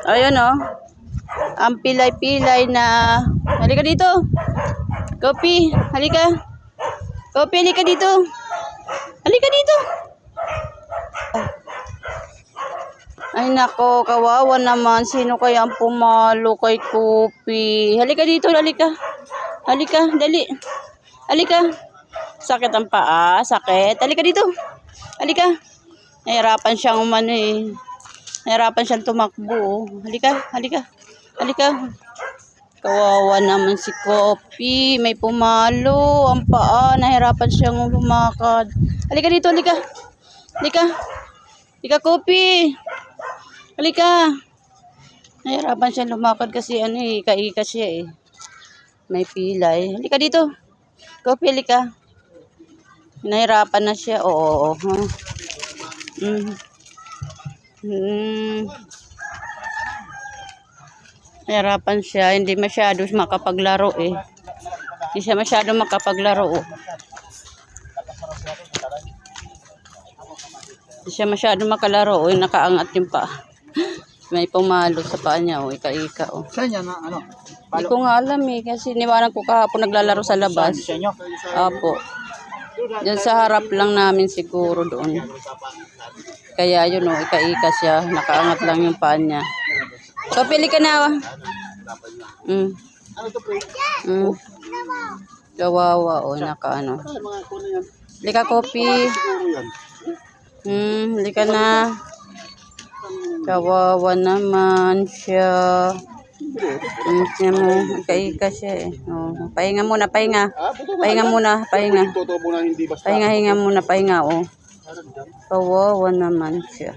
Ayun oh. Ang pilay-pilay na... Halika dito. Kopi, halika. Kopi, halika dito. Halika dito. Ay nako, kawawa naman. Sino kaya ang pumalo kay Kopi? Halika dito, halika. Halika, dali. Halika. Sakit ang paa, sakit. Halika dito. Halika. Nahirapan siyang umano eh. Nahirapan siyang tumakbo. Halika, halika. Halika. Kawawa naman si Kopi. May pumalo ang paa. Nahirapan siyang lumakad. Halika dito, halika. Halika. Halika, Kopi. Halika. Nahirapan siyang lumakad kasi ano eh, ika-ika siya eh. May pilay. Halika dito. Kopi, halika. Nahirapan na siya. Oo. Nahirapan siya. Hindi masyado makapaglaro eh. Hindi siya masyado makapaglaro. Oh. Hindi siya masyado makalaro. Oh. Nakaangat yung paa. May pumalo sa paa niya. Oh. Ika-ika. Oh. Saan yan? Ano? Hindi ko nga alam eh. Kasi niwanan ko kahapon naglalaro sa labas. Saan? Apo. Diyan sa harap lang namin siguro doon. Kaya yun oh. Ika-ika siya. Nakaangat lang yung paa niya. So, pili ka na. Kawawa o, nakaano. Lika, Kopi. Lika na. Kawawa naman siya. Siya mo, ika-ika siya eh. Oh, pahinga muna, pahinga. Pahinga muna, pahinga. Pahinga muna, pahinga oh. Kawawa naman siya.